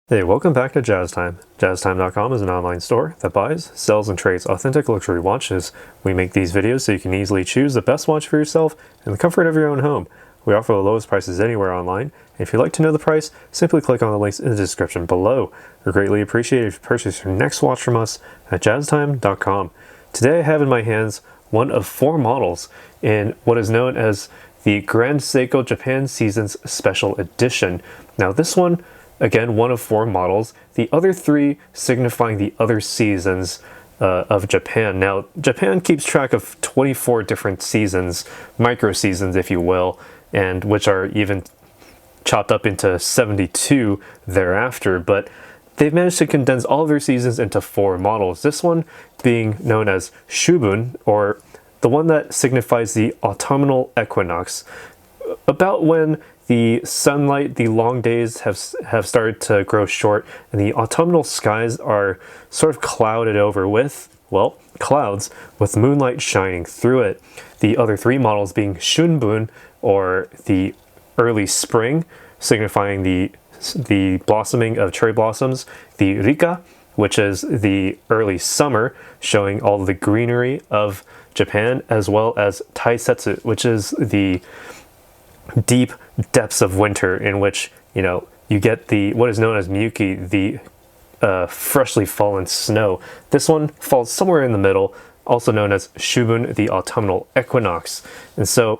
Hey, welcome back to Jazz Time. JazzTime.com is an online store that buys, sells, and trades authentic luxury watches. We make these videos so you can easily choose the best watch for yourself in the comfort of your own home. We offer the lowest prices anywhere online, and if you'd like to know the price, simply click on the links in the description below. We're greatly appreciated if you purchase your next watch from us at JazzTime.com. Today I have in my hands one of 4 models in what is known as the Grand Seiko Japan Seasons Special Edition. Now this one, again, one of 4 models, the other 3 signifying the other seasons of Japan. Now, Japan keeps track of 24 different seasons, micro seasons if you will, and which are even chopped up into 72 thereafter, but they've managed to condense all of their seasons into 4 models. This one being known as Shubun, or the one that signifies the autumnal equinox, about when the sunlight, the long days have started to grow short, and the autumnal skies are sort of clouded over with, well, clouds with moonlight shining through it. The other 3 models being Shunbun, or the early spring, signifying the blossoming of cherry blossoms, the Rika, which is the early summer, showing all the greenery of Japan, as well as Taisetsu, which is the deep depths of winter, in which, you know, you get the what is known as Miyuki, the freshly fallen snow. This one falls somewhere in the middle, also known as Shubun, the autumnal equinox. And so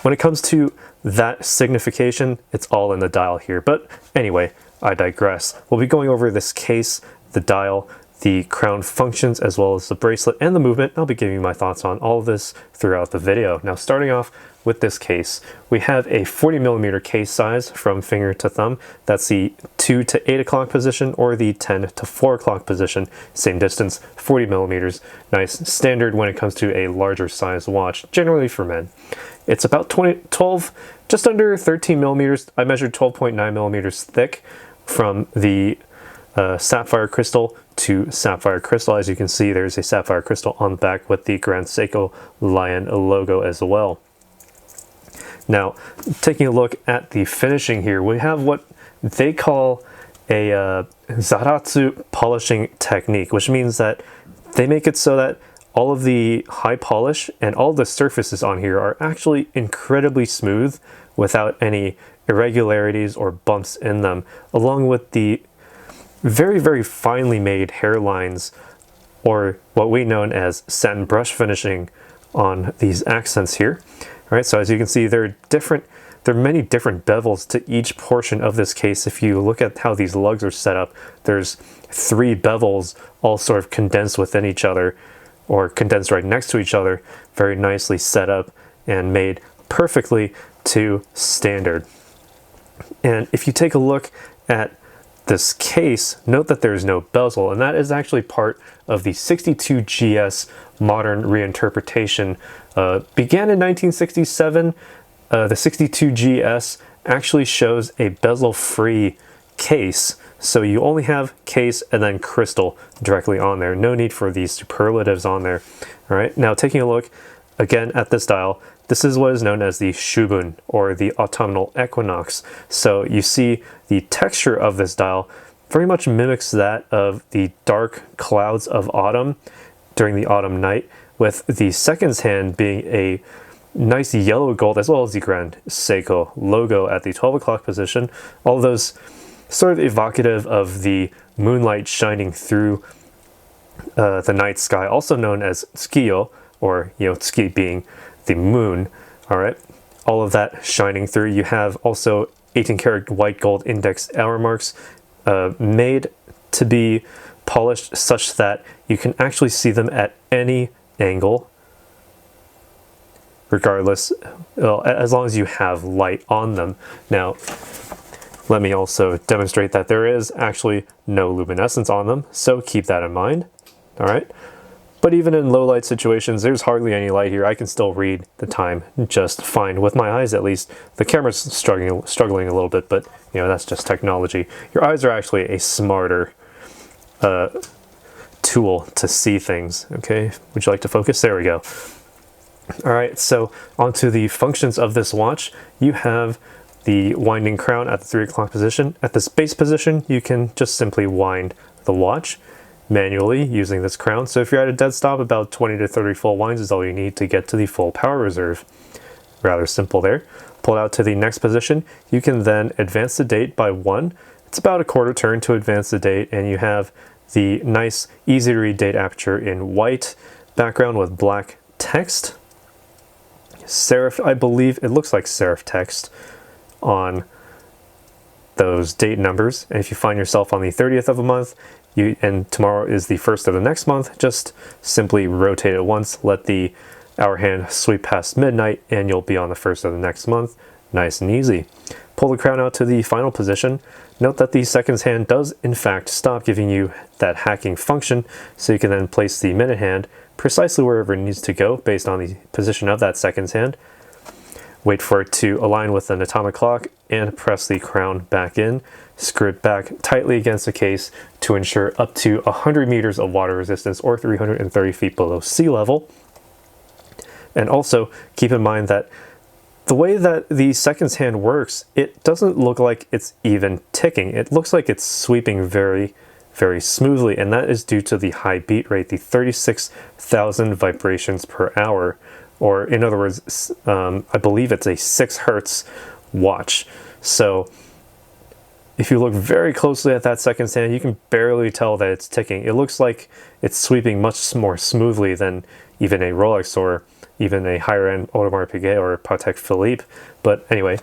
when it comes to that signification, it's all in the dial here. But anyway, I digress. We'll be going over this case, the dial, the crown functions, as well as the bracelet and the movement. I'll be giving you my thoughts on all of this throughout the video. Now, starting off with this case, we have a 40mm case size from finger to thumb. That's the 2 to 8 o'clock position, or the 10 to 4 o'clock position. Same distance, 40mm. Nice standard when it comes to a larger size watch, generally for men. It's about 12, just under 13mm. I measured 12.9mm thick from the sapphire crystal to sapphire crystal. As you can see, there's a sapphire crystal on the back with the Grand Seiko lion logo as well. Now, taking a look at the finishing here, we have what they call a zaratsu polishing technique, which means that they make it so that all of the high polish and all the surfaces on here are actually incredibly smooth without any irregularities or bumps in them, along with the very, very finely made hairlines, or what we know as satin brush finishing on these accents here. All right, so as you can see, there are many different bevels to each portion of this case. If you look at how these lugs are set up, there's 3 bevels all sort of condensed within each other, or condensed right next to each other, very nicely set up and made perfectly to standard. And if you take a look at this case, note that there's no bezel, and that is actually part of the 62GS modern reinterpretation. Began in 1967. The 62GS actually shows a bezel-free case, so you only have case and then crystal directly on there. No need for these superlatives on there. All right, now taking a look again at this dial, this is what is known as the Shubun, or the autumnal equinox. So you see the texture of this dial very much mimics that of the dark clouds of autumn during the autumn night, with the seconds hand being a nice yellow gold, as well as the Grand Seiko logo at the 12 o'clock position. All of those sort of evocative of the moonlight shining through the night sky, also known as tsukiyo, or, you know, tsuki being the moon. All right, all of that shining through. You have also 18 karat white gold index hour marks made to be polished such that you can actually see them at any angle, regardless, well, as long as you have light on them. Now, let me also demonstrate that there is actually no luminescence on them, so keep that in mind. All right. But even in low light situations, there's hardly any light here. I can still read the time just fine, with my eyes at least. The camera's struggling a little bit, but you know, that's just technology. Your eyes are actually a smarter tool to see things. Okay, would you like to focus? There we go. All right, so onto the functions of this watch. You have the winding crown at the 3 o'clock position. At this base position, you can just simply wind the watch manually using this crown. So if you're at a dead stop, about 20 to 30 full winds is all you need to get to the full power reserve. Rather simple there. Pull it out to the next position. You can then advance the date by 1. It's about a quarter turn to advance the date, and you have the nice, easy to read date aperture in white background with black text. Serif, I believe it looks like serif text on those date numbers. And if you find yourself on the 30th of a month, and tomorrow is the 1st of the next month, just simply rotate it once, let the hour hand sweep past midnight, and you'll be on the 1st of the next month. Nice and easy. Pull the crown out to the final position. Note that the seconds hand does in fact stop, giving you that hacking function, so you can then place the minute hand precisely wherever it needs to go based on the position of that seconds hand. Wait for it to align with an atomic clock and press the crown back in. Screw it back tightly against the case to ensure up to 100 meters of water resistance or 330 feet below sea level. And also keep in mind that the way that the seconds hand works, it doesn't look like it's even ticking. It looks like it's sweeping very, very smoothly, and that is due to the high beat rate, the 36,000 vibrations per hour, or in other words, I believe it's a 6 hertz watch. So if you look very closely at that seconds hand, you can barely tell that it's ticking. It looks like it's sweeping much more smoothly than even a Rolex or even a higher-end Audemars Piguet or Patek Philippe. But anyway,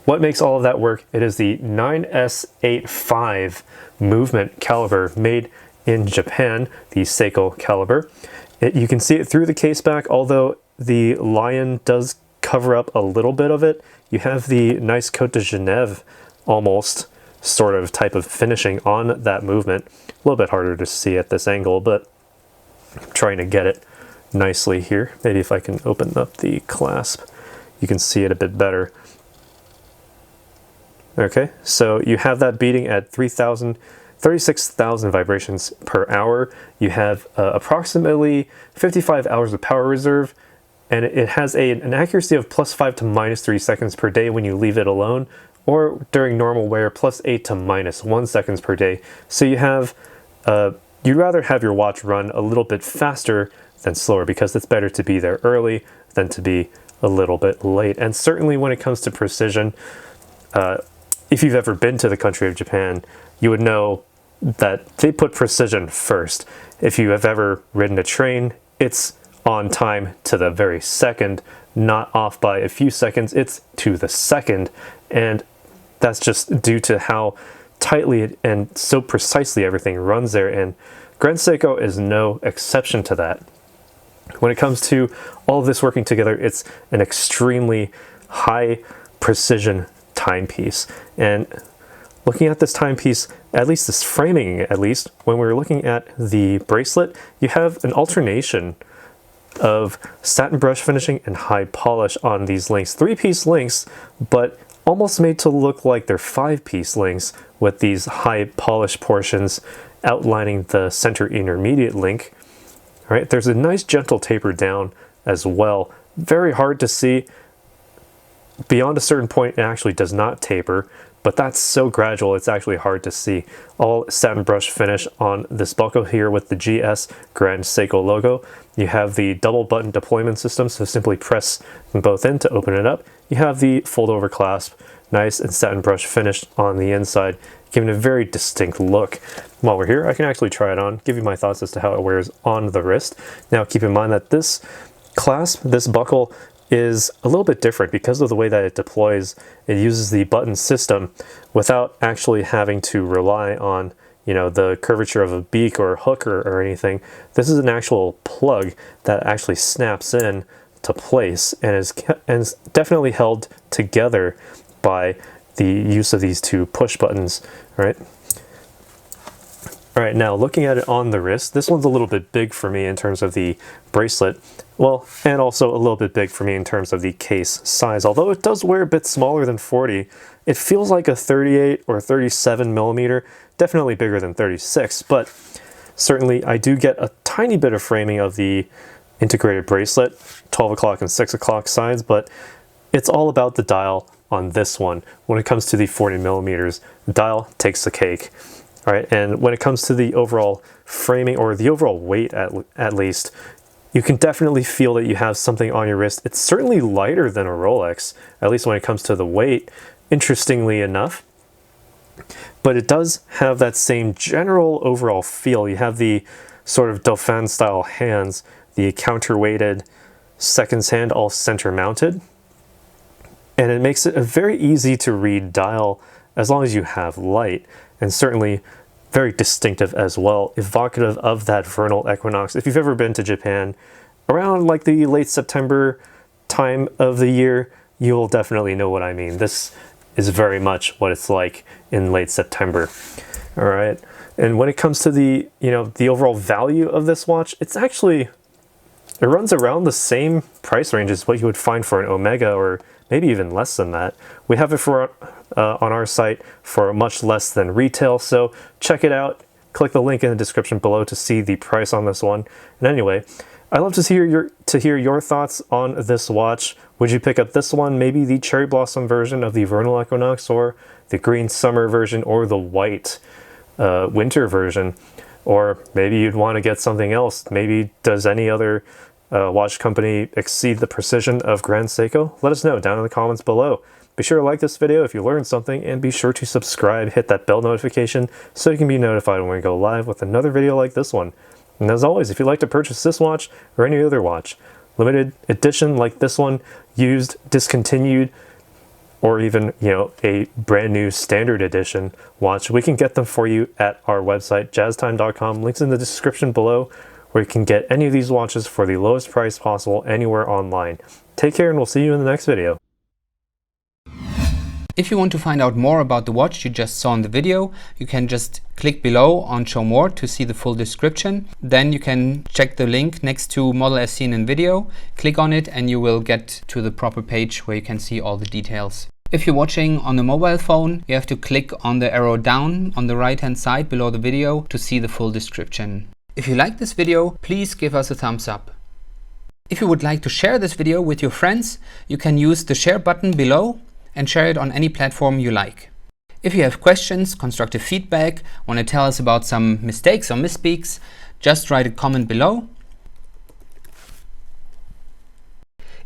what makes all of that work? It is the 9S85 movement caliber made in Japan, the Seiko caliber. You can see it through the case back, although the lion does cover up a little bit of it. You have the nice Côte de Genève almost sort of type of finishing on that movement. A little bit harder to see at this angle, but I'm trying to get it nicely here. Maybe if I can open up the clasp, you can see it a bit better. Okay, so you have that beating at 36,000 vibrations per hour. You have approximately 55 hours of power reserve, and it has an accuracy of +5 to -3 seconds per day when you leave it alone, or during normal wear, +8 to -1 seconds per day. So you have, you'd rather have your watch run a little bit faster than slower, because it's better to be there early than to be a little bit late. And certainly when it comes to precision, if you've ever been to the country of Japan, you would know that they put precision first. If you have ever ridden a train, it's on time to the very second, not off by a few seconds, it's to the second. And that's just due to how tightly and so precisely everything runs there. And Grand Seiko is no exception to that. When it comes to all of this working together, it's an extremely high precision timepiece. And looking at this timepiece, at least this framing at least, when we're looking at the bracelet, you have an alternation of satin brush finishing and high polish on these links. 3-piece links, but almost made to look like they're 5-piece links with these high polish portions outlining the center intermediate link. All right, there's a nice gentle taper down as well. Very hard to see. Beyond a certain point, it actually does not taper, but that's so gradual, it's actually hard to see. All satin brush finish on this buckle here with the GS Grand Seiko logo. You have the double button deployment system, so simply press them both in to open it up. You have the fold over clasp, nice and satin brush finished on the inside, giving a very distinct look. While we're here, I can actually try it on, give you my thoughts as to how it wears on the wrist. Now keep in mind that this clasp, this buckle, is a little bit different because of the way that it deploys. It uses the button system without actually having to rely on, you know, the curvature of a beak or hook or anything. This is an actual plug that actually snaps in to place and is definitely held together by the use of these two push buttons, right? All right, now looking at it on the wrist, this one's a little bit big for me in terms of the bracelet. Well, and also a little bit big for me in terms of the case size. Although it does wear a bit smaller than 40, it feels like a 38 or 37 millimeter, definitely bigger than 36, but certainly I do get a tiny bit of framing of the integrated bracelet, 12 o'clock and 6 o'clock sides, but it's all about the dial on this one. When it comes to the 40 millimeters, the dial takes the cake. All right, and when it comes to the overall framing, or the overall weight at least, you can definitely feel that you have something on your wrist. It's certainly lighter than a Rolex, at least when it comes to the weight, interestingly enough. But it does have that same general overall feel. You have the sort of Dauphin style hands, the counterweighted seconds hand, all center mounted. And it makes it a very easy to read dial as long as you have light, and certainly very distinctive as well, evocative of that vernal equinox. If you've ever been to Japan around like the late September time of the year, you will definitely know what I mean. This is very much what it's like in late September. All right. And when it comes to the, the overall value of this watch, it runs around the same price range as what you would find for an Omega, or maybe even less than that. We have it for on our site for much less than retail, so check it out. Click the link in the description below to see the price on this one. And anyway, I'd love to hear your thoughts on this watch. Would you pick up this one, maybe the cherry blossom version of the vernal equinox, or the green summer version, or the white winter version? Or maybe you'd want to get something else. Maybe does any other watch company exceed the precision of Grand Seiko? Let us know down in the comments below. Be sure to like this video if you learned something, and be sure to subscribe, hit that bell notification so you can be notified when we go live with another video like this one. And as always, if you'd like to purchase this watch or any other watch, limited edition like this one, used, discontinued, or even, a brand new standard edition watch, we can get them for you at our website, jazztime.com. Links in the description below, where you can get any of these watches for the lowest price possible anywhere online. Take care, and we'll see you in the next video. If you want to find out more about the watch you just saw in the video, you can just click below on Show More to see the full description. Then you can check the link next to model as seen in video, click on it, and you will get to the proper page where you can see all the details. If you're watching on a mobile phone, you have to click on the arrow down on the right hand side below the video to see the full description. If you like this video, please give us a thumbs up. If you would like to share this video with your friends, you can use the share button below and share it on any platform you like. If you have questions, constructive feedback, want to tell us about some mistakes or misspeaks, just write a comment below.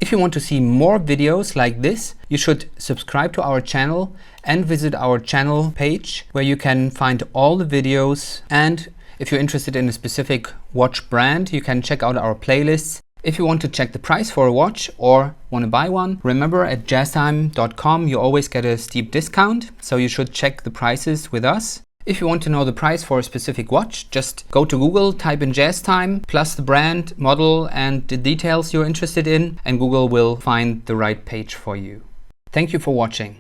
If you want to see more videos like this, you should subscribe to our channel and visit our channel page, where you can find all the videos. And if you're interested in a specific watch brand, you can check out our playlists. If you want to check the price for a watch or want to buy one, remember at jazztime.com you always get a steep discount, so you should check the prices with us. If you want to know the price for a specific watch, just go to Google, type in JazzTime, plus the brand, model, and the details you're interested in, and Google will find the right page for you. Thank you for watching.